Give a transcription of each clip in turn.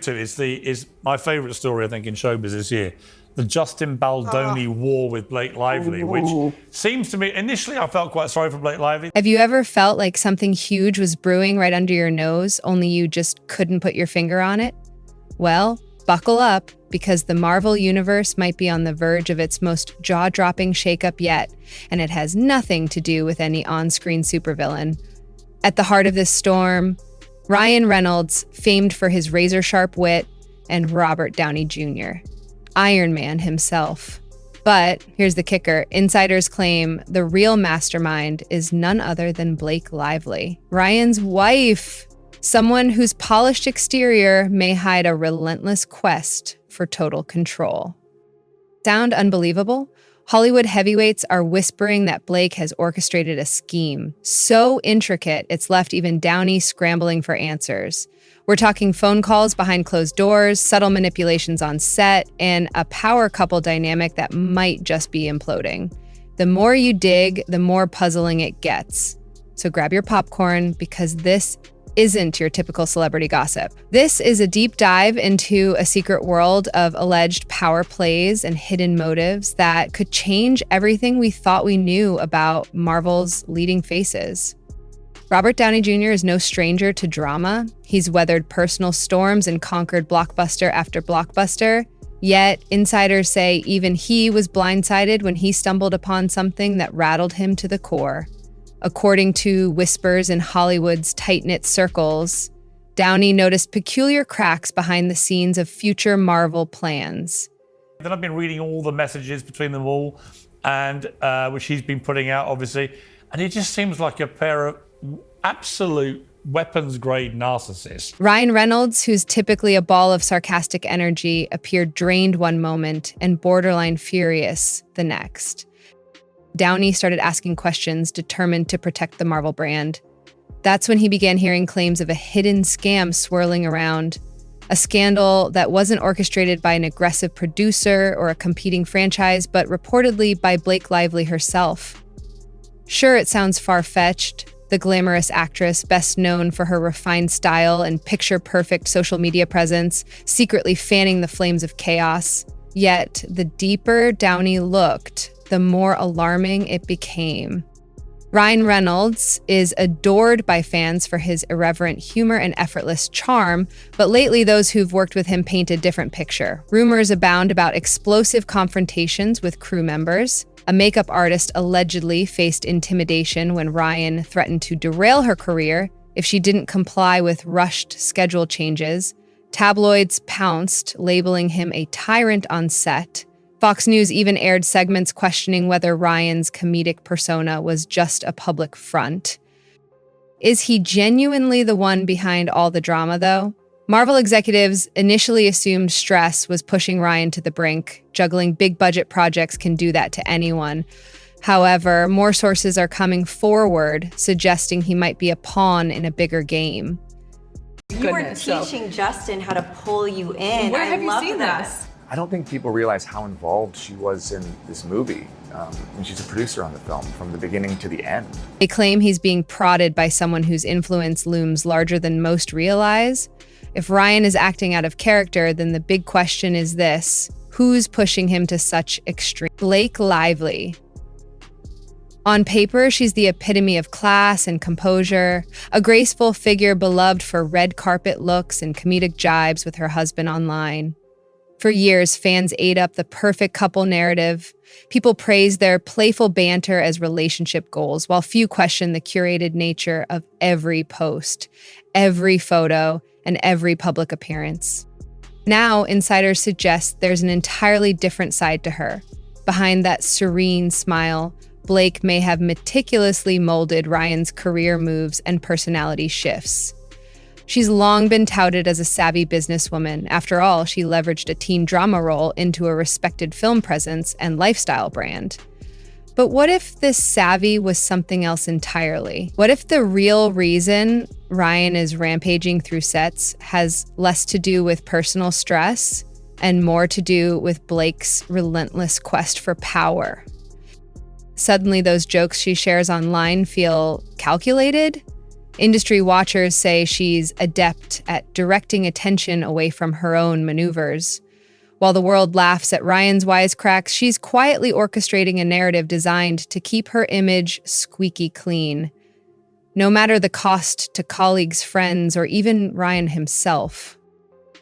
is my favourite story, I think, in showbiz this year. The Justin Baldoni war with Blake Lively, which seems to me, initially I felt quite sorry for Blake Lively. Have you ever felt like something huge was brewing right under your nose, only you just couldn't put your finger on it? Well, buckle up, because the Marvel Universe might be on the verge of its most jaw-dropping shakeup yet, and it has nothing to do with any on-screen supervillain. At the heart of this storm, Ryan Reynolds, famed for his razor-sharp wit, and Robert Downey Jr., Iron Man himself. But here's the kicker. Insiders claim the real mastermind is none other than Blake Lively, Ryan's wife, someone whose polished exterior may hide a relentless quest for total control. Sound unbelievable? Hollywood heavyweights are whispering that Blake has orchestrated a scheme so intricate it's left even Downey scrambling for answers. We're talking phone calls behind closed doors, subtle manipulations on set, and a power couple dynamic that might just be imploding. The more you dig, the more puzzling it gets. So grab your popcorn, because this isn't your typical celebrity gossip. This is a deep dive into a secret world of alleged power plays and hidden motives that could change everything we thought we knew about Marvel's leading faces. Robert Downey Jr. is no stranger to drama. He's weathered personal storms and conquered blockbuster after blockbuster. Yet, insiders say even he was blindsided when he stumbled upon something that rattled him to the core. According to whispers in Hollywood's tight-knit circles, Downey noticed peculiar cracks behind the scenes of future Marvel plans. Then I've been reading all the messages between them all, and which he's been putting out, obviously, and it just seems like a pair of absolute weapons-grade narcissists. Ryan Reynolds, who's typically a ball of sarcastic energy, appeared drained one moment and borderline furious the next. Downey started asking questions, determined to protect the Marvel brand. That's when he began hearing claims of a hidden scam swirling around, a scandal that wasn't orchestrated by an aggressive producer or a competing franchise, but reportedly by Blake Lively herself. Sure, it sounds far-fetched. The glamorous actress, best known for her refined style and picture-perfect social media presence, secretly fanning the flames of chaos. Yet, the deeper Downey looked, the more alarming it became. Ryan Reynolds is adored by fans for his irreverent humor and effortless charm, but lately those who've worked with him paint a different picture. Rumors abound about explosive confrontations with crew members. A makeup artist allegedly faced intimidation when Ryan threatened to derail her career if she didn't comply with rushed schedule changes. Tabloids pounced, labeling him a tyrant on set. Fox News even aired segments questioning whether Ryan's comedic persona was just a public front. Is he genuinely the one behind all the drama, though? Marvel executives initially assumed stress was pushing Ryan to the brink. Juggling big-budget projects can do that to anyone. However, more sources are coming forward, suggesting he might be a pawn in a bigger game. You were teaching Justin how to pull you in. Where have you seen this? I don't think people realize how involved she was in this movie. And she's a producer on the film from the beginning to the end. They claim he's being prodded by someone whose influence looms larger than most realize. If Ryan is acting out of character, then the big question is this: who's pushing him to such extreme? Blake Lively. On paper, she's the epitome of class and composure, a graceful figure beloved for red carpet looks and comedic jibes with her husband online. For years, fans ate up the perfect couple narrative. People praised their playful banter as relationship goals, while few questioned the curated nature of every post, every photo, and every public appearance. Now, insiders suggest there's an entirely different side to her. Behind that serene smile, Blake may have meticulously molded Ryan's career moves and personality shifts. She's long been touted as a savvy businesswoman. After all, she leveraged a teen drama role into a respected film presence and lifestyle brand. But what if this savvy was something else entirely? What if the real reason Ryan is rampaging through sets has less to do with personal stress and more to do with Blake's relentless quest for power? Suddenly, those jokes she shares online feel calculated, Industry watchers say she's adept at directing attention away from her own maneuvers. While the world laughs at Ryan's wisecracks, she's quietly orchestrating a narrative designed to keep her image squeaky clean, no matter the cost to colleagues, friends, or even Ryan himself.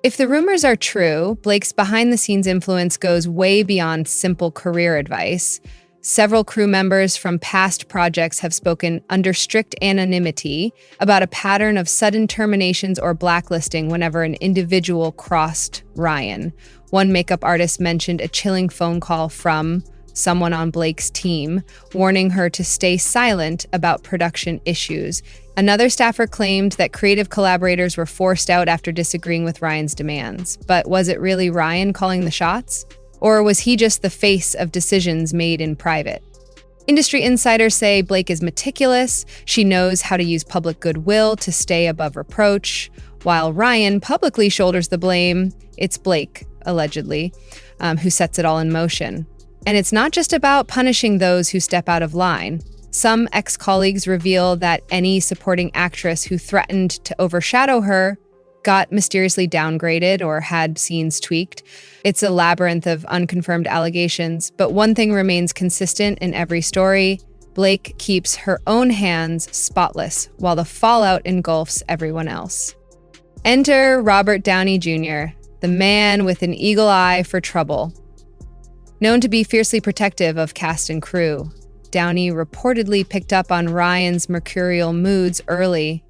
If the rumors are true, Blake's behind-the-scenes influence goes way beyond simple career advice. Several crew members from past projects have spoken under strict anonymity about a pattern of sudden terminations or blacklisting whenever an individual crossed Ryan. One makeup artist mentioned a chilling phone call from someone on Blake's team, warning her to stay silent about production issues. Another staffer claimed that creative collaborators were forced out after disagreeing with Ryan's demands. But was it really Ryan calling the shots? Or was he just the face of decisions made in private? Industry insiders say Blake is meticulous. She knows how to use public goodwill to stay above reproach. While Ryan publicly shoulders the blame, it's Blake, allegedly, who sets it all in motion. And it's not just about punishing those who step out of line. Some ex-colleagues reveal that any supporting actress who threatened to overshadow her got mysteriously downgraded or had scenes tweaked. It's a labyrinth of unconfirmed allegations, but one thing remains consistent in every story. Blake keeps her own hands spotless while the fallout engulfs everyone else. Enter Robert Downey Jr., the man with an eagle eye for trouble. Known to be fiercely protective of cast and crew, Downey reportedly picked up on Ryan's mercurial moods early.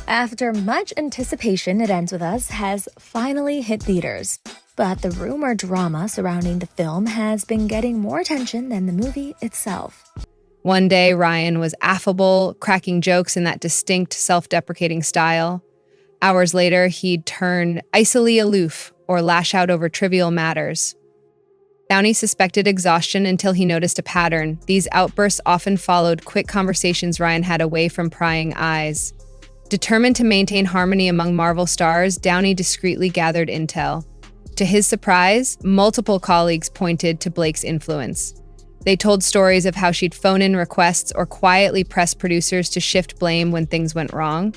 After much anticipation, It Ends With Us has finally hit theaters. But the rumor drama surrounding the film has been getting more attention than the movie itself. One day, Ryan was affable, cracking jokes in that distinct, self-deprecating style. Hours later, he'd turn icily aloof or lash out over trivial matters. Downey suspected exhaustion until he noticed a pattern. These outbursts often followed quick conversations Ryan had away from prying eyes. Determined to maintain harmony among Marvel stars, Downey discreetly gathered intel. To his surprise, multiple colleagues pointed to Blake's influence. They told stories of how she'd phone in requests or quietly press producers to shift blame when things went wrong.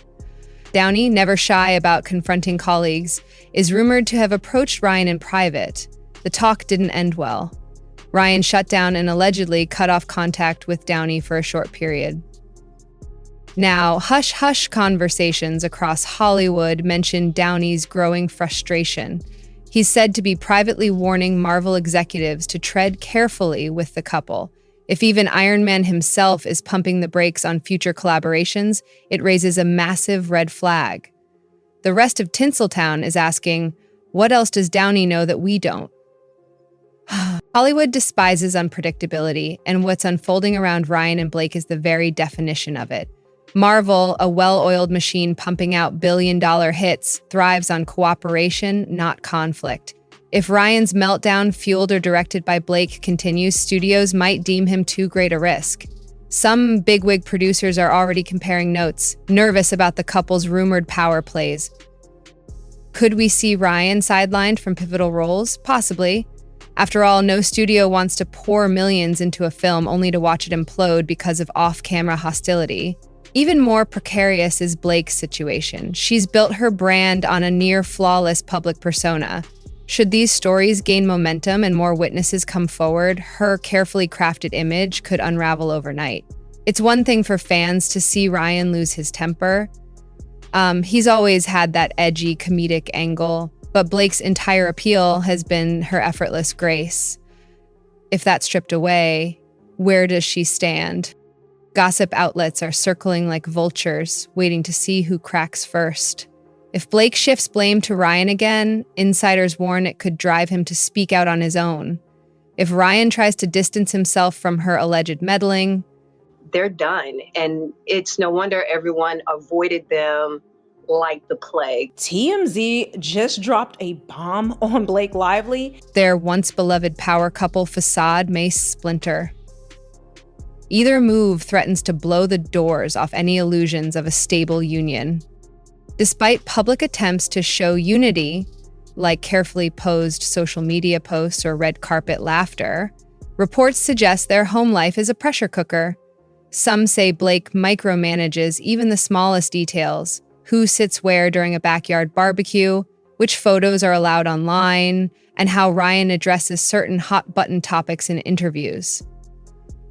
Downey, never shy about confronting colleagues, is rumored to have approached Ryan in private. The talk didn't end well. Ryan shut down and allegedly cut off contact with Downey for a short period. Now, hush-hush conversations across Hollywood mention Downey's growing frustration. He's said to be privately warning Marvel executives to tread carefully with the couple. If even Iron Man himself is pumping the brakes on future collaborations, it raises a massive red flag. The rest of Tinseltown is asking, what else does Downey know that we don't? Hollywood despises unpredictability, and what's unfolding around Ryan and Blake is the very definition of it. Marvel, a well-oiled machine pumping out billion-dollar hits, thrives on cooperation, not conflict. If Ryan's meltdown, fueled or directed by Blake, continues, studios might deem him too great a risk. Some bigwig producers are already comparing notes, nervous about the couple's rumored power plays. Could we see Ryan sidelined from pivotal roles? Possibly. After all, no studio wants to pour millions into a film only to watch it implode because of off-camera hostility. Even more precarious is Blake's situation. She's built her brand on a near-flawless public persona. Should these stories gain momentum and more witnesses come forward, her carefully crafted image could unravel overnight. It's one thing for fans to see Ryan lose his temper. He's always had that edgy, comedic angle, but Blake's entire appeal has been her effortless grace. If that's stripped away, where does she stand? Gossip outlets are circling like vultures, waiting to see who cracks first. If Blake shifts blame to Ryan again, insiders warn it could drive him to speak out on his own. If Ryan tries to distance himself from her alleged meddling, they're done. And it's no wonder everyone avoided them like the plague. TMZ just dropped a bomb on Blake Lively. Their once beloved power couple facade may splinter. Either move threatens to blow the doors off any illusions of a stable union. Despite public attempts to show unity, like carefully posed social media posts or red carpet laughter, reports suggest their home life is a pressure cooker. Some say Blake micromanages even the smallest details: who sits where during a backyard barbecue, which photos are allowed online, and how Ryan addresses certain hot-button topics in interviews.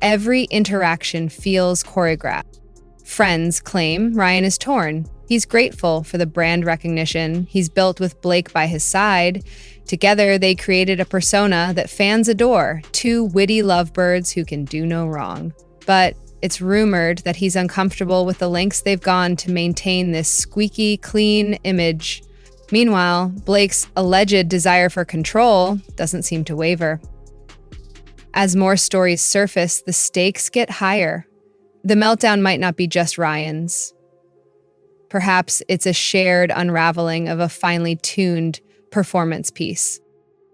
Every interaction feels choreographed. Friends claim Ryan is torn. He's grateful for the brand recognition he's built with Blake by his side. Together, they created a persona that fans adore, two witty lovebirds who can do no wrong. But it's rumored that he's uncomfortable with the lengths they've gone to maintain this squeaky clean image. Meanwhile, Blake's alleged desire for control doesn't seem to waver. As more stories surface, the stakes get higher. The meltdown might not be just Ryan's. Perhaps it's a shared unraveling of a finely tuned performance piece.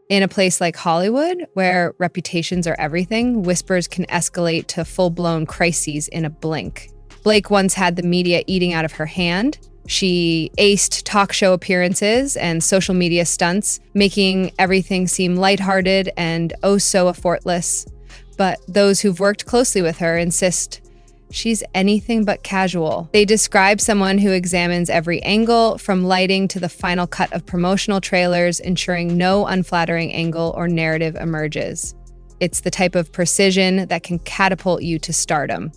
In a place like Hollywood, where reputations are everything, whispers can escalate to full-blown crises in a blink. Blake once had the media eating out of her hand. She aced talk show appearances and social media stunts, making everything seem lighthearted and oh so effortless. But those who've worked closely with her insist she's anything but casual. They describe someone who examines every angle, from lighting to the final cut of promotional trailers, ensuring no unflattering angle or narrative emerges. It's the type of precision that can catapult you to stardom.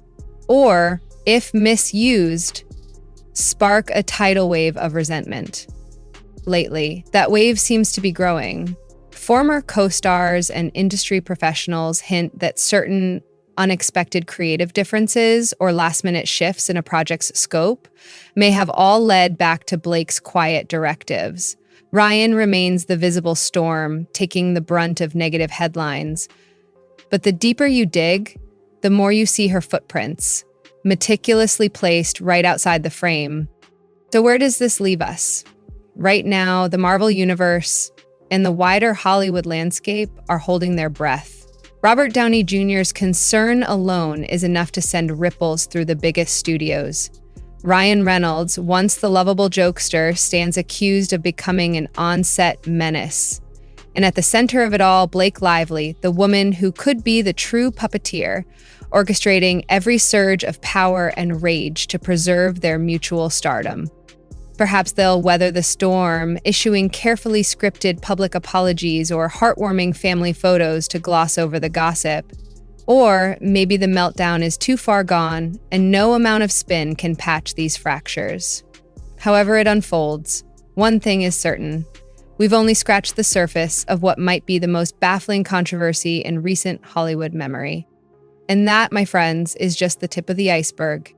Or, if misused, spark a tidal wave of resentment. Lately, that wave seems to be growing. Former co-stars and industry professionals hint that certain unexpected creative differences or last-minute shifts in a project's scope may have all led back to Blake's quiet directives. Ryan remains the visible storm, taking the brunt of negative headlines. But the deeper you dig, the more you see her footprints, meticulously placed right outside the frame. So where does this leave us? Right now, the Marvel Universe and the wider Hollywood landscape are holding their breath. Robert Downey Jr.'s concern alone is enough to send ripples through the biggest studios. Ryan Reynolds, once the lovable jokester, stands accused of becoming an on-set menace. And at the center of it all, Blake Lively, the woman who could be the true puppeteer, orchestrating every surge of power and rage to preserve their mutual stardom. Perhaps they'll weather the storm, issuing carefully scripted public apologies or heartwarming family photos to gloss over the gossip. Or maybe the meltdown is too far gone and no amount of spin can patch these fractures. However it unfolds, one thing is certain. We've only scratched the surface of what might be the most baffling controversy in recent Hollywood memory. And that, my friends, is just the tip of the iceberg.